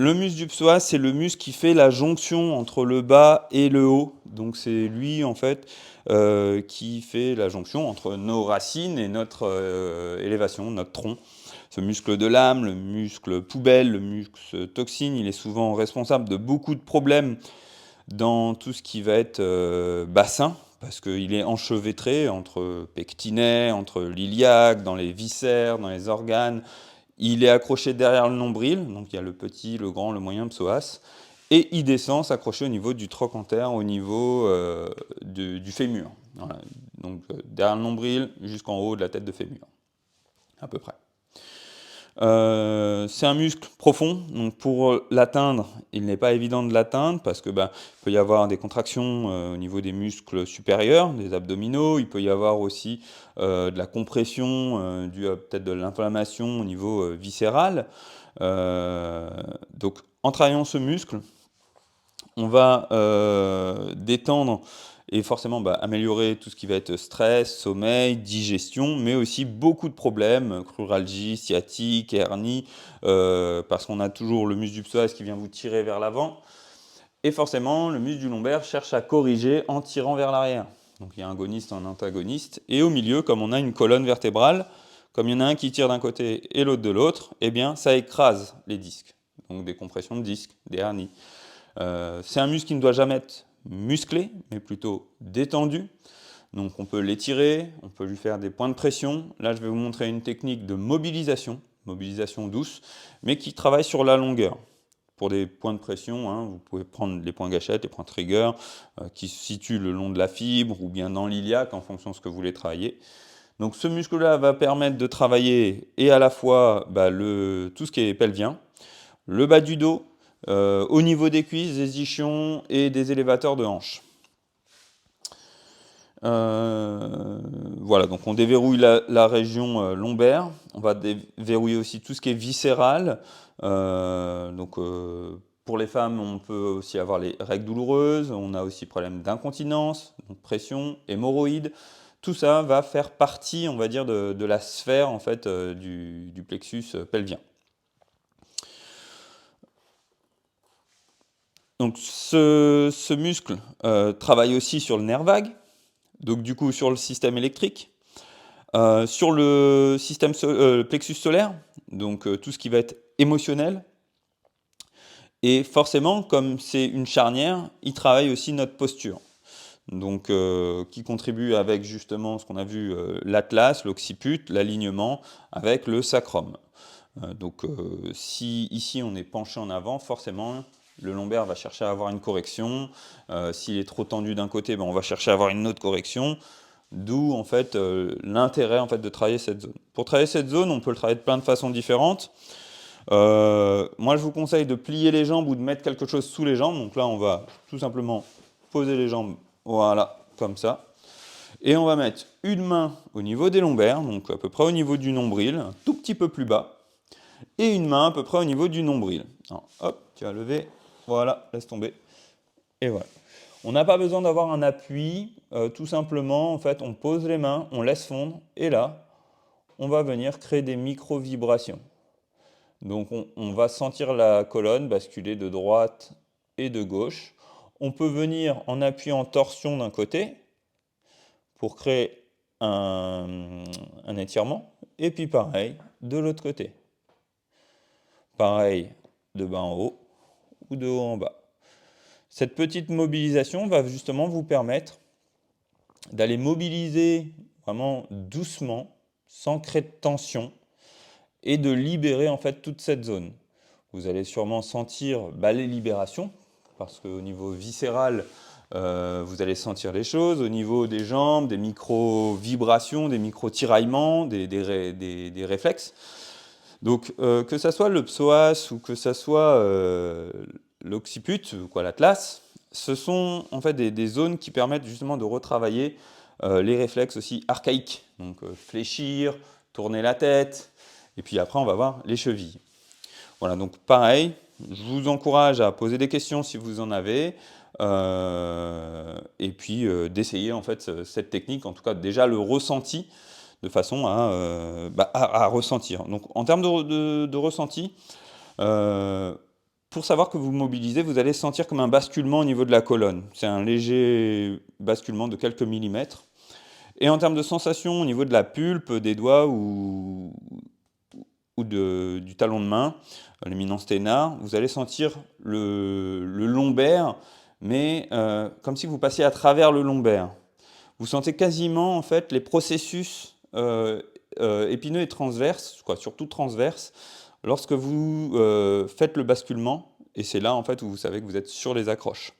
Le muscle du psoas, c'est le muscle qui fait la jonction entre le bas et le haut. Donc c'est lui en fait qui fait la jonction entre nos racines et notre élévation, notre tronc. Ce muscle de l'âme, le muscle poubelle, le muscle toxine, il est souvent responsable de beaucoup de problèmes dans tout ce qui va être bassin, parce qu'il est enchevêtré entre pectinet, entre l'iliaque, dans les viscères, dans les organes. Il est accroché derrière le nombril, donc il y a le petit, le grand, le moyen psoas, et il descend s'accrocher au niveau du trochanter, au niveau du fémur. Voilà. Donc derrière le nombril jusqu'en haut de la tête de fémur, à peu près. C'est un muscle profond, donc pour l'atteindre, il n'est pas évident de l'atteindre parce que il peut y avoir des contractions au niveau des muscles supérieurs, des abdominaux, il peut y avoir aussi de la compression due à peut-être de l'inflammation au niveau viscéral. Donc en travaillant ce muscle, on va détendre et forcément améliorer tout ce qui va être stress, sommeil, digestion, mais aussi beaucoup de problèmes, cruralgie, sciatique, hernie, parce qu'on a toujours le muscle du psoas qui vient vous tirer vers l'avant, et forcément le muscle du lombaire cherche à corriger en tirant vers l'arrière. Donc il y a un agoniste, un antagoniste, et au milieu, comme on a une colonne vertébrale, comme il y en a un qui tire d'un côté et l'autre de l'autre, eh bien ça écrase les disques, donc des compressions de disques, des hernies. C'est un muscle qui ne doit jamais être musclé, mais plutôt détendu. Donc on peut l'étirer, on peut lui faire des points de pression. Là, je vais vous montrer une technique de mobilisation douce, mais qui travaille sur la longueur. Pour des points de pression, vous pouvez prendre les points gâchettes, les points trigger, qui se situent le long de la fibre ou bien dans l'iliaque, en fonction de ce que vous voulez travailler. Donc ce muscle-là va permettre de travailler et à la fois tout ce qui est pelvien, le bas du dos, au niveau des cuisses, des ischions et des élévateurs de hanches. Voilà, donc on déverrouille la région lombaire, on va déverrouiller aussi tout ce qui est viscéral. Pour les femmes, on peut aussi avoir les règles douloureuses, on a aussi problème d'incontinence, pression, hémorroïdes. Tout ça va faire partie, on va dire, de la sphère en fait, du plexus pelvien. Donc ce muscle travaille aussi sur le nerf vague, donc du coup sur le système électrique, sur le système plexus solaire, donc tout ce qui va être émotionnel. Et forcément, comme c'est une charnière, il travaille aussi notre posture. Donc qui contribue avec justement ce qu'on a vu, l'atlas, l'occiput, l'alignement, avec le sacrum. Si ici on est penché en avant, forcément le lombaire va chercher à avoir une correction. S'il est trop tendu d'un côté, on va chercher à avoir une autre correction. D'où en fait l'intérêt en fait, de travailler cette zone. Pour travailler cette zone, on peut le travailler de plein de façons différentes. Moi je vous conseille de plier les jambes ou de mettre quelque chose sous les jambes. Donc là on va tout simplement poser les jambes, voilà, comme ça. Et on va mettre une main au niveau des lombaires, donc à peu près au niveau du nombril, un tout petit peu plus bas, et une main à peu près au niveau du nombril. Alors, hop, tu vas lever, voilà, laisse tomber, et voilà. On n'a pas besoin d'avoir un appui, tout simplement, en fait, on pose les mains, on laisse fondre, et là, on va venir créer des micro-vibrations. Donc on va sentir la colonne basculer de droite et de gauche. On peut venir en appuyant torsion d'un côté, pour créer un étirement, et puis pareil de l'autre côté. Pareil de bas en haut ou de haut en bas. Cette petite mobilisation va justement vous permettre d'aller mobiliser vraiment doucement, sans créer de tension, et de libérer en fait toute cette zone. Vous allez sûrement sentir les libérations, parce qu'au niveau viscéral, vous allez sentir les choses, au niveau des jambes, des micro-vibrations, des micro-tiraillements, des réflexes. Donc que ça soit le psoas ou que ça soit l'occiput, l'atlas, ce sont en fait des zones qui permettent justement de retravailler les réflexes aussi archaïques. Donc fléchir, tourner la tête, et puis après on va voir les chevilles. Voilà, donc pareil, je vous encourage à poser des questions si vous en avez, et puis d'essayer en fait cette technique, en tout cas déjà le ressenti, de façon à ressentir. Donc en termes de ressenti, pour savoir que vous mobilisez, vous allez sentir comme un basculement au niveau de la colonne. C'est un léger basculement de quelques millimètres. Et en termes de sensation, au niveau de la pulpe, des doigts ou du talon de main, l'éminence thénar, vous allez sentir le lombaire, mais comme si vous passiez à travers le lombaire. Vous sentez quasiment en fait les processus épineux et transverses, quoi, surtout transverses, lorsque vous faites le basculement, et c'est là en fait où vous savez que vous êtes sur les accroches.